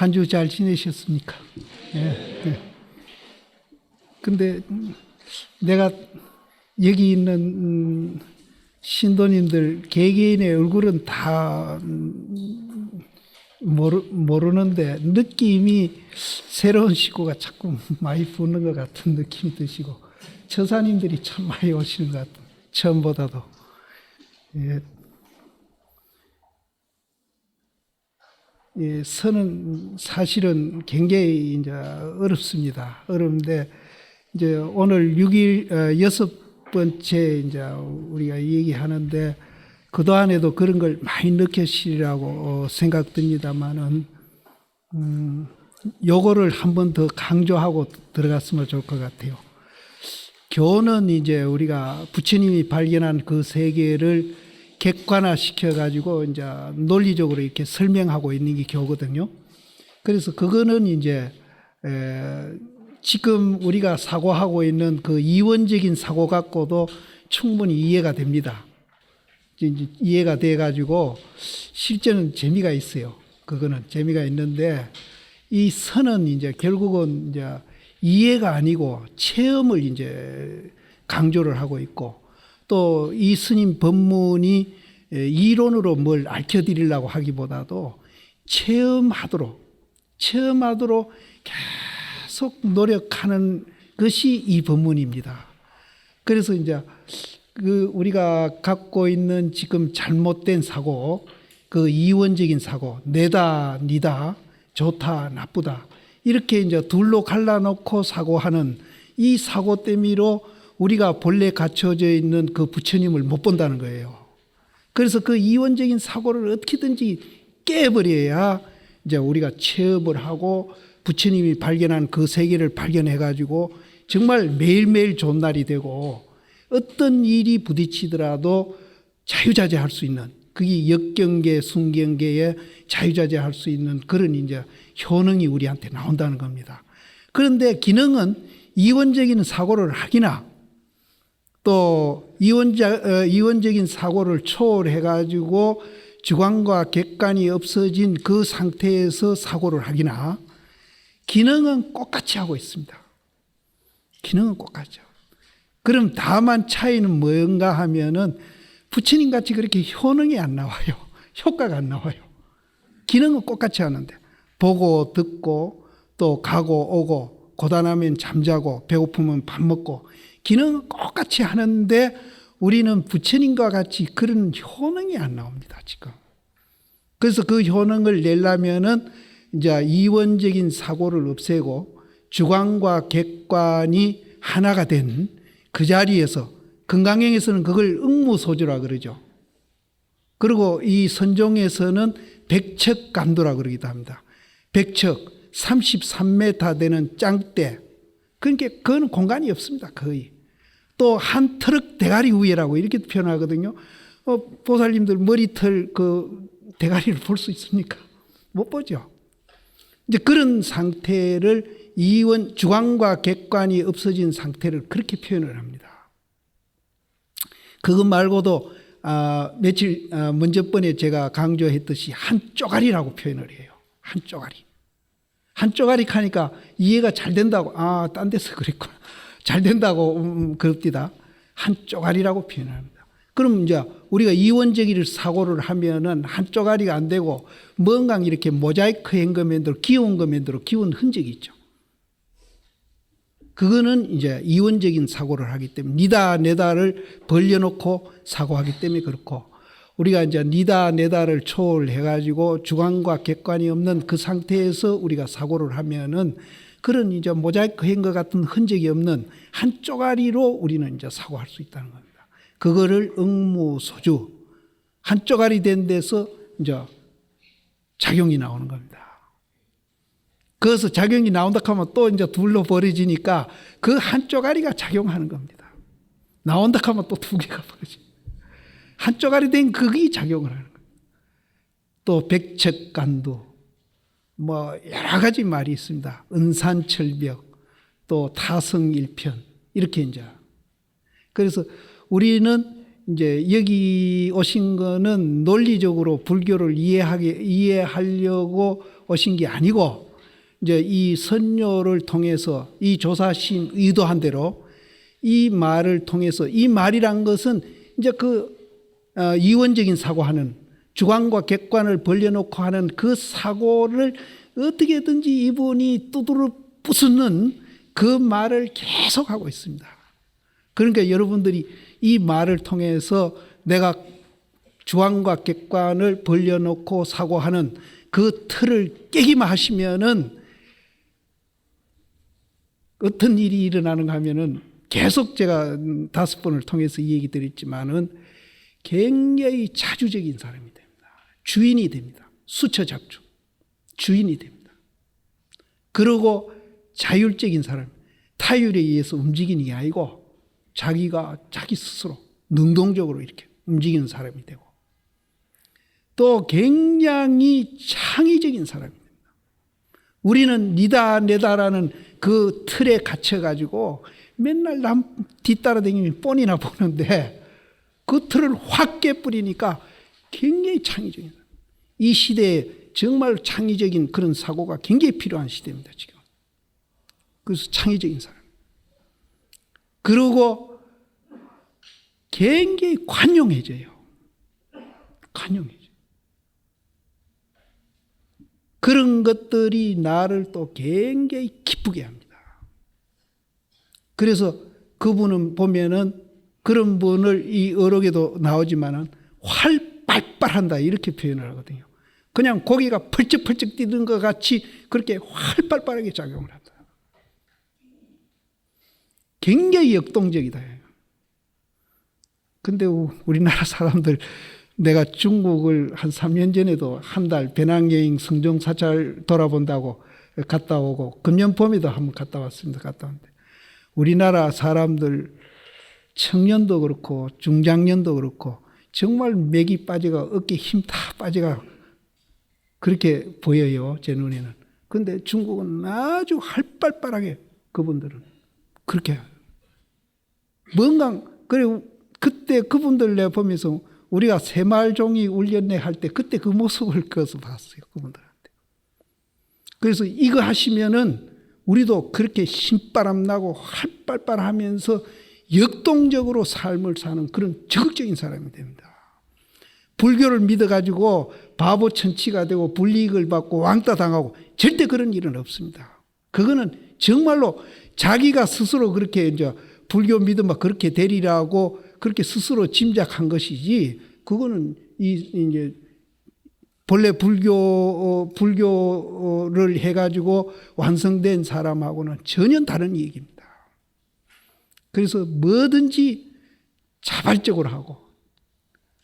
한 주 잘 지내셨습니까? 예. 예. 근데 내가 여기 있는 신도님들 개개인의 얼굴은 다 모르는데 느낌이 새로운 식구가 자꾸 많이 붙는 것 같은 느낌이 드시고 처사님들이 참 많이 오시는 것 같아요. 처음보다도. 예. 예, 선은 사실은 굉장히 이제 어렵습니다. 어려운데 이제 오늘 6일 여섯 번째 이제 우리가 얘기하는데 그동안에도 그런 걸 많이 느끼시리라고 생각됩니다만은 요거를 한 번 더 강조하고 들어갔으면 좋을 것 같아요. 교는 이제 우리가 부처님이 발견한 그 세계를 객관화 시켜가지고 이제 논리적으로 이렇게 설명하고 있는 게 교거든요. 그래서 그거는 이제 지금 우리가 사고하고 있는 그 이원적인 사고 갖고도 충분히 이해가 됩니다. 이제 이해가 돼가지고 실제는 재미가 있어요. 그거는 재미가 있는데 이 선은 이제 결국은 이제 이해가 아니고 체험을 이제 강조를 하고 있고 또 이 스님 법문이 이론으로 뭘 알려드리려고 하기보다도 체험하도록 계속 노력하는 것이 이 법문입니다. 그래서 이제 그 우리가 갖고 있는 지금 잘못된 사고, 그 이원적인 사고, 내다, 니다, 좋다, 나쁘다 이렇게 이제 둘로 갈라놓고 사고하는 이 사고 때문으로 우리가 본래 갖춰져 있는 그 부처님을 못 본다는 거예요. 그래서 그 이원적인 사고를 어떻게든지 깨버려야 이제 우리가 체험을 하고 부처님이 발견한 그 세계를 발견해가지고 정말 매일매일 좋은 날이 되고 어떤 일이 부딪히더라도 자유자재할 수 있는 그게 역경계, 순경계에 자유자재할 수 있는 그런 이제 효능이 우리한테 나온다는 겁니다. 그런데 기능은 이원적인 사고를 하기나 또 이원적인 사고를 초월해가지고 주관과 객관이 없어진 그 상태에서 사고를 하기나 기능은 똑같이 하고 있습니다. 기능은 똑같죠. 그럼 다만 차이는 뭔가 하면은 부처님 같이 그렇게 효능이 안 나와요. 효과가 안 나와요. 기능은 똑같이 하는데 보고 듣고 또 가고 오고 고단하면 잠자고 배고프면 밥 먹고 기능은 똑같이 하는데 우리는 부처님과 같이 그런 효능이 안 나옵니다, 지금. 그래서 그 효능을 내려면은 이제 이원적인 사고를 없애고 주관과 객관이 하나가 된 그 자리에서 금강경에서는 그걸 응무소주라 그러죠. 그리고 이 선종에서는 백척간도라 그러기도 합니다. 백척 33m 되는 짱대. 그러니까 그건 공간이 없습니다. 거의. 또 한 트럭 대가리 위에라고 이렇게 표현하거든요. 보살님들 머리털 그 대가리를 볼 수 있습니까? 못 보죠. 이제 그런 상태를 주관과 객관이 없어진 상태를 그렇게 표현을 합니다. 그것 말고도 며칠 먼저번에 제가 강조했듯이 한 쪼가리라고 표현을 해요. 한 쪼가리. 한 쪼가리 하니까 이해가 잘 된다고 딴 데서 그랬구나. 잘 된다고 그럽디다. 한 쪼가리라고 표현을 합니다. 그럼 이제 우리가 이원적인 사고를 하면은 한 쪼가리가 안 되고 뭔가 이렇게 모자이크 한 것만으로 기운 것만으로 기운 흔적이 있죠. 그거는 이제 이원적인 사고를 하기 때문에 니다 내다를 벌려놓고 사고하기 때문에 그렇고 우리가 이제 니다 내다를 초월해가지고 주관과 객관이 없는 그 상태에서 우리가 사고를 하면은 그런 이제 모자이크 한 것 같은 흔적이 없는 한 쪼가리로 우리는 이제 사고할 수 있다는 겁니다. 그거를 응무소주 한 쪼가리 된 데서 이제 작용이 나오는 겁니다. 그래서 작용이 나온다 하면 또 이제 둘로 벌어지니까 그 한 쪼가리가 작용하는 겁니다. 나온다 하면 또 두 개가 벌어집니다. 한 쪼가리 된 그게 작용을 하는 거예요. 또 백척간도 뭐 여러 가지 말이 있습니다. 은산철벽 또 타성일편 이렇게 이제 그래서 우리는 이제 여기 오신 거는 논리적으로 불교를 이해하려고 오신 게 아니고 이제 이 선녀를 통해서 이 조사신 의도한 대로 이 말을 통해서 이 말이란 것은 이제 이원적인 사고하는 주관과 객관을 벌려놓고 하는 그 사고를 어떻게든지 이분이 두드러 부수는 그 말을 계속하고 있습니다. 그러니까 여러분들이 이 말을 통해서 내가 주관과 객관을 벌려놓고 사고하는 그 틀을 깨기만 하시면은 어떤 일이 일어나는가 하면은 계속 제가 5번을 통해서 이 얘기 드렸지만은 굉장히 자주적인 사람이 됩니다. 주인이 됩니다. 수처작주. 주인이 됩니다. 그리고 자율적인 사람, 타율에 의해서 움직이는 게 아니고 자기가 자기 스스로 능동적으로 이렇게 움직이는 사람이 되고 또 굉장히 창의적인 사람이 됩니다. 우리는 니다 내다라는 그 틀에 갇혀가지고 맨날 남 뒤따라다니면 뻔히나 보는데 그 틀을 확 깨뿌리니까 굉장히 창의적인 사람. 이 시대에 정말 창의적인 그런 사고가 굉장히 필요한 시대입니다, 지금. 그래서 창의적인 사람. 그리고 굉장히 관용해져요. 관용해져요. 그런 것들이 나를 또 굉장히 기쁘게 합니다. 그래서 그분은 보면은 그런 분을 이 어록에도 나오지만은 활발발한다 이렇게 표현을 하거든요. 그냥 고기가 펄쩍펄쩍 뛰는 것 같이 그렇게 활발발하게 작용을 한다. 굉장히 역동적이다. 근데 우리나라 사람들 내가 중국을 한 3년 전에도 한 달 배낭여행 성종사찰 돌아본다고 갔다 오고 금년 봄에도 한번 갔다 왔습니다. 갔다 왔는데 우리나라 사람들 청년도 그렇고 중장년도 그렇고 정말 맥이 빠져가 어깨 힘 다 빠져가 그렇게 보여요. 제 눈에는. 그런데 중국은 아주 활발하게 그분들은 그렇게 해요. 뭔가 그래 그때 그분들 내가 보면서 우리가 새마을종이 울렸네 할 때 그때 그 모습을 그어서 봤어요. 그분들한테. 그래서 이거 하시면은 우리도 그렇게 신바람 나고 활발하면서 역동적으로 삶을 사는 그런 적극적인 사람이 됩니다. 불교를 믿어가지고 바보천치가 되고 불이익을 받고 왕따 당하고 절대 그런 일은 없습니다. 그거는 정말로 자기가 스스로 그렇게 이제 불교 믿으면 그렇게 되리라고 그렇게 스스로 짐작한 것이지 그거는 이제 본래 불교를 해가지고 완성된 사람하고는 전혀 다른 얘기입니다. 그래서 뭐든지 자발적으로 하고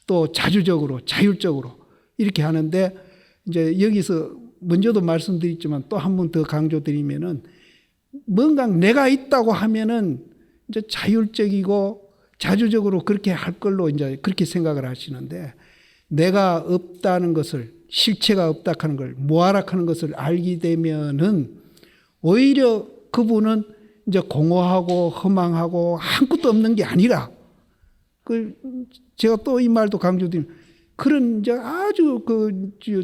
또 자주적으로 자율적으로 이렇게 하는데 이제 여기서 먼저도 말씀드렸지만 또 한 번 더 강조드리면은 뭔가 내가 있다고 하면은 이제 자율적이고 자주적으로 그렇게 할 걸로 이제 그렇게 생각을 하시는데 내가 없다는 것을 실체가 없다 하는 걸 무아락하는 것을 알게 되면은 오히려 그분은 이제 공허하고 허망하고 아무것도 없는 게 아니라 제가 또 이 말도 강조드리면 그런 이제 아주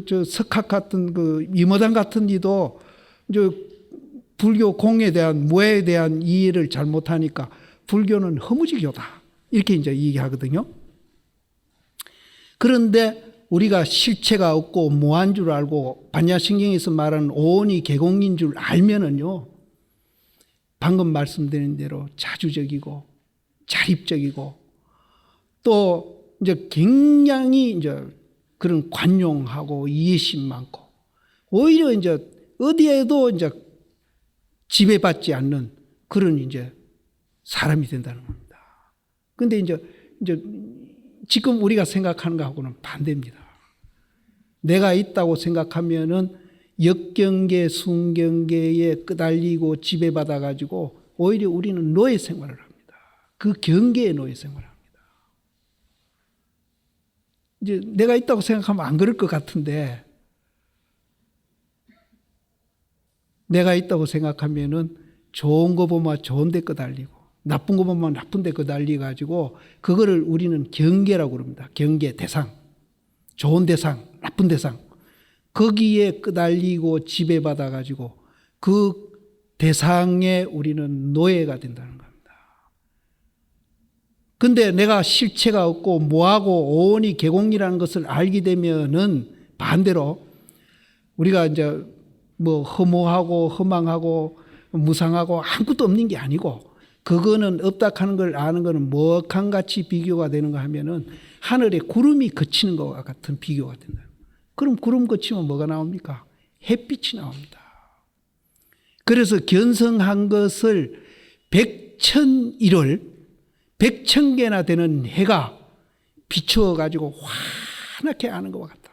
저 석학 같은 그 이모당 같은 이도 이제 불교 공에 대한 무에 대한 이해를 잘못하니까 불교는 허무지교다 이렇게 이제 얘기하거든요. 그런데 우리가 실체가 없고 무한 줄 알고 반야신경에서 말하는 오온이 개공인 줄 알면은요, 방금 말씀드린 대로 자주적이고 자립적이고 또 이제 굉장히 이제 그런 관용하고 이해심 많고 오히려 이제 어디에도 이제 지배받지 않는 그런 이제 사람이 된다는 겁니다. 근데 이제 지금 우리가 생각하는 것하고는 반대입니다. 내가 있다고 생각하면은 역경계, 순경계에 끄달리고 지배받아가지고 오히려 우리는 노예 생활을 합니다. 그 경계에 노예 생활을 합니다. 이제 내가 있다고 생각하면 안 그럴 것 같은데 내가 있다고 생각하면은 좋은 거 보면 좋은 데 끄달리고 나쁜 거 보면 나쁜 데 끄달려가지고 그거를 우리는 경계라고 그럽니다. 경계, 대상. 좋은 대상, 나쁜 대상. 거기에 끄달리고 지배받아 가지고 그 대상에 우리는 노예가 된다는 겁니다. 근데 내가 실체가 없고 뭐하고 오온이 계공이라는 것을 알게 되면은 반대로 우리가 이제 뭐 허무하고 허망하고 무상하고 아무것도 없는 게 아니고, 그거는 없다 하는 걸 아는 거는 뭐랑 같이 비교가 되는가 하면은 하늘에 구름이 그치는 것과 같은 비교가 된다. 그럼 구름 그치면 뭐가 나옵니까? 햇빛이 나옵니다. 그래서 견성한 것을 100,001월 100,000개나 되는 해가 비추어 가지고 환하게 하는 것과 같다.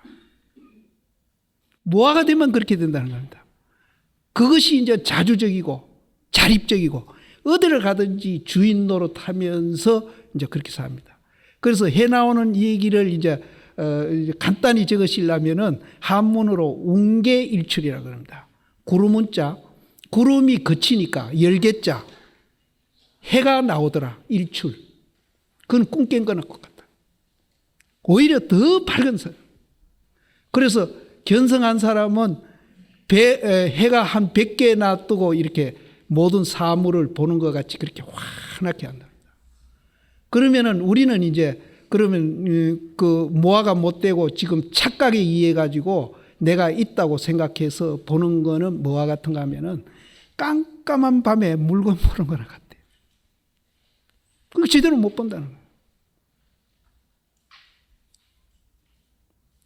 모아가 되면 그렇게 된다는 겁니다. 그것이 이제 자주적이고 자립적이고 어디를 가든지 주인 노릇하면서 이제 그렇게 삽니다. 그래서 해 나오는 얘기를 이제 간단히 적으시려면은 한문으로 웅계일출이라고 합니다. 구름문자, 구름이 그치니까 열개자, 해가 나오더라. 일출. 그건 꿈 깬 거나 똑같다. 오히려 더 밝은 사람. 그래서 견성한 사람은 해가 한 100개 놔두고 이렇게 모든 사물을 보는 것 같이 그렇게 환하게 한다. 그러면은 우리는 이제 그러면 그 모아가 못 되고 지금 착각에 의해 가지고 내가 있다고 생각해서 보는 거는 뭐와 같은가 하면은 깜깜한 밤에 물건 보는 거나 같아. 그거 제대로 못 본다는 거예요.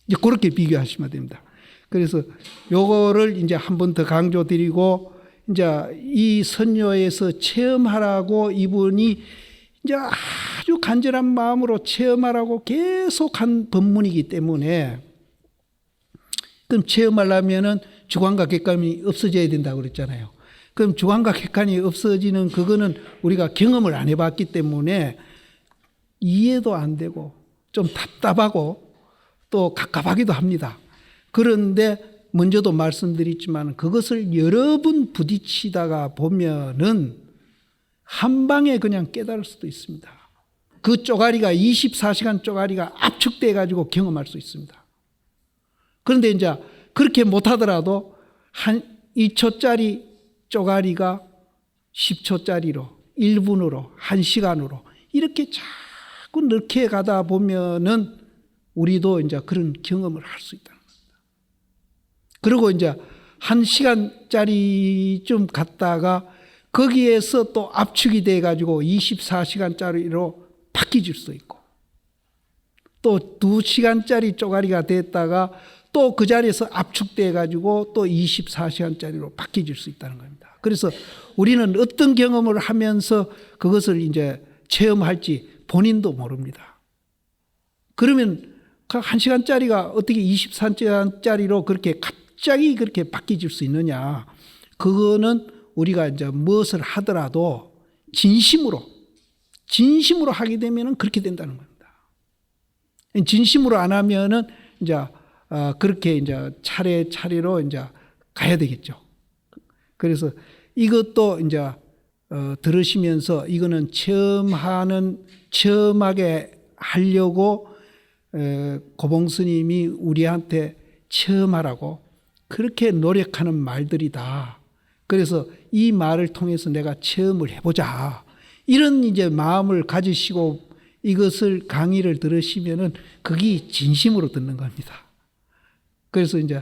이제 그렇게 비교하시면 됩니다. 그래서 요거를 이제 한 번 더 강조드리고, 이제 이 선녀에서 체험하라고 이분이 이제 아주 간절한 마음으로 체험하라고 계속한 법문이기 때문에, 그럼 체험하려면은 주관과 객관이 없어져야 된다고 그랬잖아요. 그럼 주관과 객관이 없어지는 그거는 우리가 경험을 안 해봤기 때문에 이해도 안 되고 좀 답답하고 또 갑갑하기도 합니다. 그런데 먼저도 말씀드렸지만 그것을 여러 번 부딪히다가 보면은 한 방에 그냥 깨달을 수도 있습니다. 그 쪼가리가 24시간 쪼가리가 압축돼 가지고 경험할 수 있습니다. 그런데 이제 그렇게 못하더라도 한 1초짜리 쪼가리가 10초짜리로 1분으로 1시간으로 이렇게 자꾸 넓게 가다 보면은 우리도 이제 그런 경험을 할 수 있다는 겁니다. 그리고 이제 1시간짜리쯤 갔다가 거기에서 또 압축이 돼 가지고 24시간짜리로 바뀌질 수도 있고, 또 2시간짜리 쪼가리가 됐다가 또 그 자리에서 압축돼 가지고 또 24시간짜리로 바뀌질 수 있다는 겁니다. 그래서 우리는 어떤 경험을 하면서 그것을 이제 체험할지 본인도 모릅니다. 그러면 그 1시간짜리가 어떻게 24시간짜리로 그렇게 갑자기 그렇게 바뀌질 수 있느냐? 그거는 우리가 이제 무엇을 하더라도 진심으로 하게 되면은 그렇게 된다는 겁니다. 진심으로 안 하면은 이제 그렇게 이제 차례로 이제 가야 되겠죠. 그래서 이것도 이제 들으시면서 이거는 체험하게 하려고 고봉 스님이 우리한테 체험하라고 그렇게 노력하는 말들이다. 그래서 이 말을 통해서 내가 체험을 해보자. 이런 이제 마음을 가지시고 이것을 강의를 들으시면은 그게 진심으로 듣는 겁니다. 그래서 이제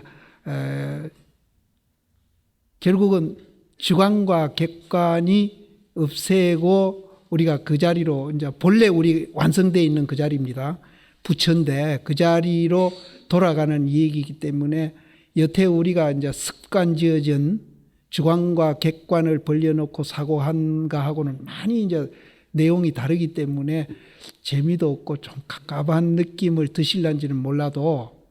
결국은 주관과 객관이 없애고 우리가 그 자리로 이제 본래 우리 완성되어 있는 그 자리입니다. 부처인데 그 자리로 돌아가는 얘기이기 때문에 여태 우리가 이제 습관지어진 주관과 객관을 벌려놓고 사고한가 하고는 많이 이제 내용이 다르기 때문에 재미도 없고 좀 갑갑한 느낌을 드실런지는 몰라도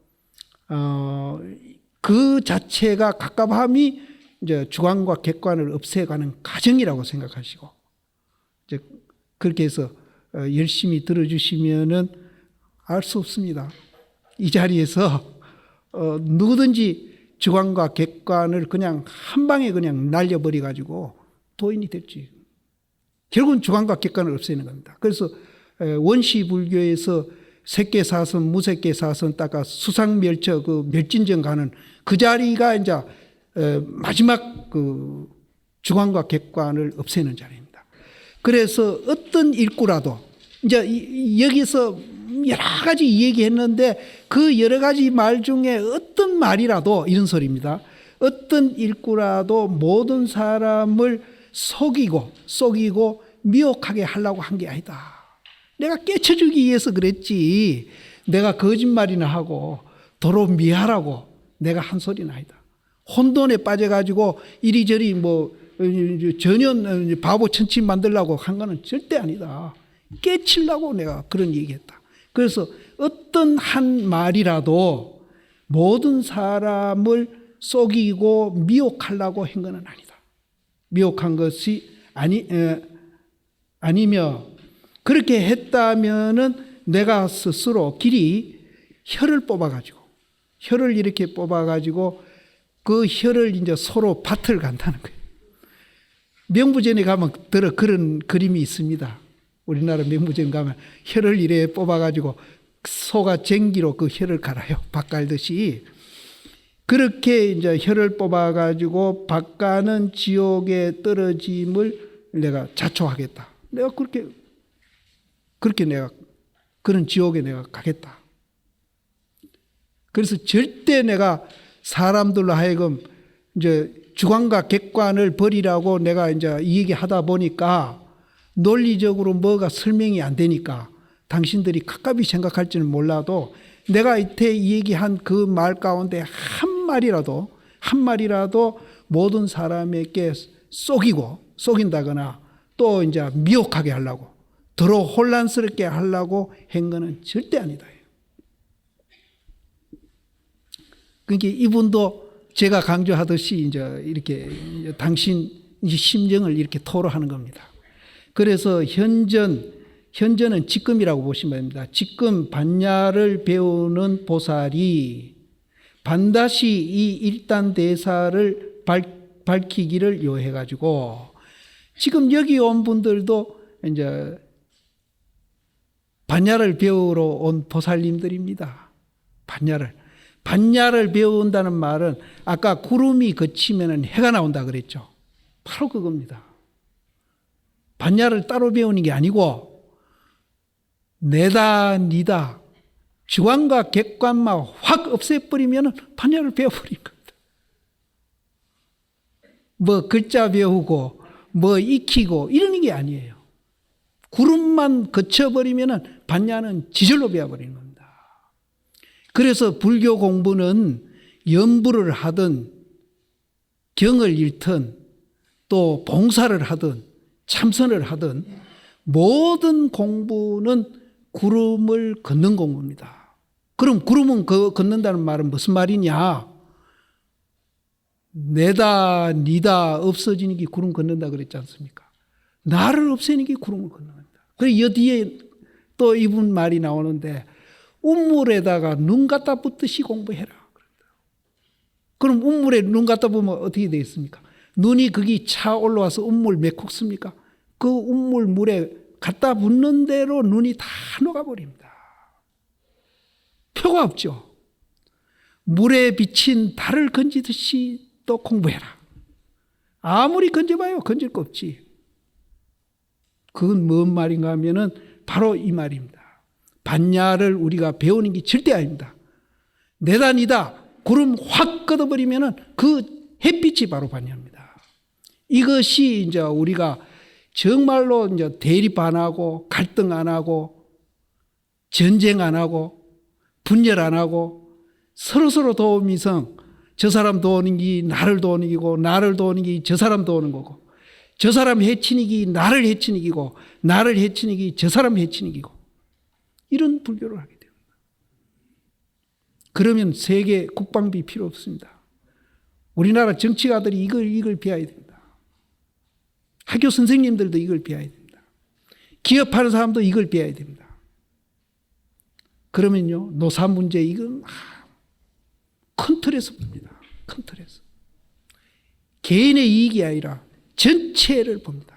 그 자체가 갑갑함이 이제 주관과 객관을 없애가는 과정이라고 생각하시고 이제 그렇게 해서 열심히 들어주시면은 알 수 없습니다. 이 자리에서 누구든지 주관과 객관을 그냥 한 방에 그냥 날려버려 가지고 도인이 될지. 결국은 주관과 객관을 없애는 겁니다. 그래서 원시 불교에서 새끼사슴, 무새끼사슴 따가 수상멸처 그 멸진전 가는 그 자리가 이제 마지막 그 주관과 객관을 없애는 자리입니다. 그래서 어떤 일구라도 이제 여기서 여러 가지 얘기했는데 그 여러 가지 말 중에 어떤 말이라도 이런 소리입니다. 어떤 일구라도 모든 사람을 속이고 미혹하게 하려고 한 게 아니다. 내가 깨쳐주기 위해서 그랬지 내가 거짓말이나 하고 도로 미하라고 내가 한 소리는 아니다. 혼돈에 빠져가지고 이리저리 뭐 전혀 바보 천치 만들려고 한 거는 절대 아니다. 깨치려고 내가 그런 얘기했다. 그래서 어떤 한 말이라도 모든 사람을 속이고 미혹하려고 한 것은 아니다. 미혹한 것이 아니며 그렇게 했다면은 내가 스스로 길이 혀를 이렇게 뽑아가지고 그 혀를 이제 서로 밭을 간다는 거예요. 명부전에 가면 그런 그림이 있습니다. 우리나라 명부전 가면 혀를 이래 뽑아가지고 소가 쟁기로 그 혀를 갈아요. 밭 갈듯이. 그렇게 이제 혀를 뽑아가지고 밭 가는 지옥에 떨어짐을 내가 자초하겠다. 내가 그렇게 내가 그런 지옥에 내가 가겠다. 그래서 절대 내가 사람들로 하여금 이제 주관과 객관을 버리라고 내가 이제 이 얘기 하다 보니까 논리적으로 뭐가 설명이 안 되니까 당신들이 가깝이 생각할지는 몰라도 내가 이때 얘기한 그 말 가운데 한 마리라도 모든 사람에게 속인다거나 또 이제 미혹하게 하려고 더러 혼란스럽게 하려고 한 거는 절대 아니다. 그러니까 이분도 제가 강조하듯이 이제 이렇게 당신 심정을 이렇게 토로하는 겁니다. 그래서 현전은 지금이라고 보시면 됩니다. 지금 반야를 배우는 보살이 반드시 이 일단 대사를 밝히기를 요해가지고 지금 여기 온 분들도 이제 반야를 배우러 온 보살님들입니다. 반야를 배운다는 말은 아까 구름이 걷히면 해가 나온다 그랬죠. 바로 그겁니다. 반야를 따로 배우는 게 아니고 내다 니다 주관과 객관만 확 없애버리면 반야를 배워버린 겁니다. 뭐 글자 배우고 뭐 익히고 이러는 게 아니에요. 구름만 거쳐버리면 반야는 지절로 배워버리는 겁니다. 그래서 불교 공부는 연부를 하든 경을 읽든 또 봉사를 하든 참선을 하든 모든 공부는 구름을 걷는 공부입니다. 그럼 구름은 걷는다는 말은 무슨 말이냐? 내다 니다 없어지는 게 구름 걷는다 그랬지 않습니까? 나를 없애는 게 구름을 걷는 겁니다. 그리고 이 뒤에 또 이분 말이 나오는데 운물에다가 눈 갖다 붙듯이 공부해라. 그럼 운물에 눈 갖다 보면 어떻게 되겠습니까? 눈이 거기 차 올라와서 운물 메꾸습니까? 그 운물 물에 갖다 붙는 대로 눈이 다 녹아버립니다. 표가 없죠. 물에 비친 달을 건지듯이 또 공부해라. 아무리 건져봐요. 건질 거 없지. 그건 뭔 말인가 하면은 바로 이 말입니다. 반야를 우리가 배우는 게 절대 아닙니다. 내다니다 구름 확 걷어버리면은 그 햇빛이 바로 반야입니다. 이것이 이제 우리가 정말로 이제 대립 안 하고 갈등 안 하고 전쟁 안 하고 분열 안 하고 서로서로 도우면서 저 사람 도우는 게 나를 도우는 기고 나를 도우는 게 저 사람 도우는 거고 저 사람 해치는 게 나를 해치는 기고 나를 해치는 게 저 사람 해치는 기고 이런 불교를 하게 됩니다. 그러면 세계 국방비 필요 없습니다. 우리나라 정치가들이 이걸 배워야 됩니다. 학교 선생님들도 이걸 배워야 됩니다. 기업하는 사람도 이걸 배워야 됩니다. 그러면요, 노사 문제 이건 큰 틀에서 봅니다. 큰 틀에서. 개인의 이익이 아니라 전체를 봅니다.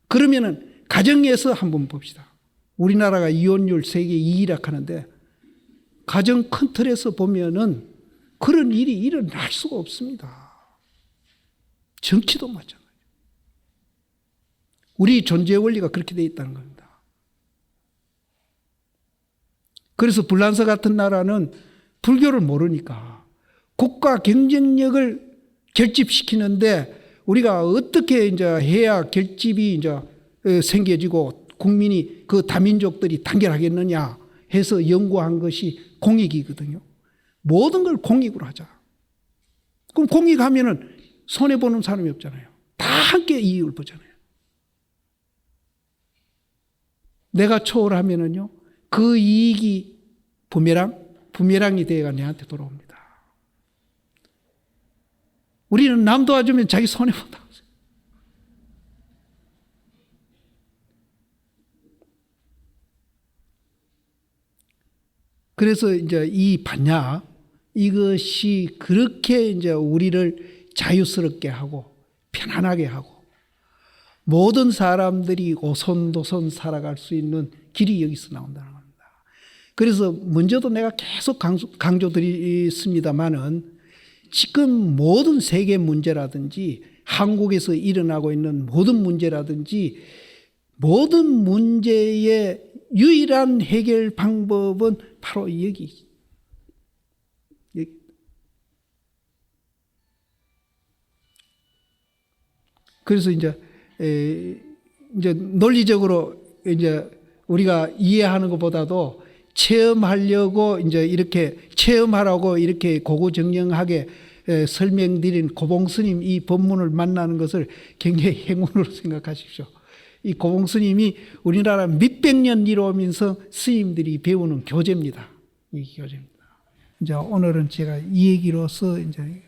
그러면은 가정에서 한번 봅시다. 우리나라가 이혼율 세계 2위라 하는데 가정 큰 틀에서 보면은 그런 일이 일어날 수가 없습니다. 정치도 마찬가지예요. 우리 존재 원리가 그렇게 되어 있다는 겁니다. 그래서 불란서 같은 나라는 불교를 모르니까 국가 경쟁력을 결집시키는데 우리가 어떻게 이제 해야 결집이 이제 생겨지고 국민이 그 다민족들이 단결하겠느냐 해서 연구한 것이 공익이거든요. 모든 걸 공익으로 하자. 그럼 공익하면은 손해보는 사람이 없잖아요. 다 함께 이익을 보잖아요. 내가 초월하면은요, 그 이익이 부메랑이 되어가 내한테 돌아옵니다. 우리는 남 도와주면 자기 손해본다. 그래서 이제 이 반야, 이것이 그렇게 이제 우리를 자유스럽게 하고 편안하게 하고 모든 사람들이 오손도손 살아갈 수 있는 길이 여기서 나온다는 겁니다. 그래서 먼저도 내가 계속 강조드렸습니다마는 지금 모든 세계 문제라든지 한국에서 일어나고 있는 모든 문제라든지 모든 문제의 유일한 해결 방법은 바로 여기. 그래서 이제 논리적으로 이제 우리가 이해하는 것보다도 체험하려고 이제 이렇게 체험하라고 이렇게 고고정령하게 설명드린 고봉스님 이 법문을 만나는 것을 굉장히 행운으로 생각하십시오. 이 고봉스님이 우리나라 몇백 년 이루어오면서 스님들이 배우는 교재입니다. 이 교재입니다. 이제 오늘은 제가 이 얘기로서 이제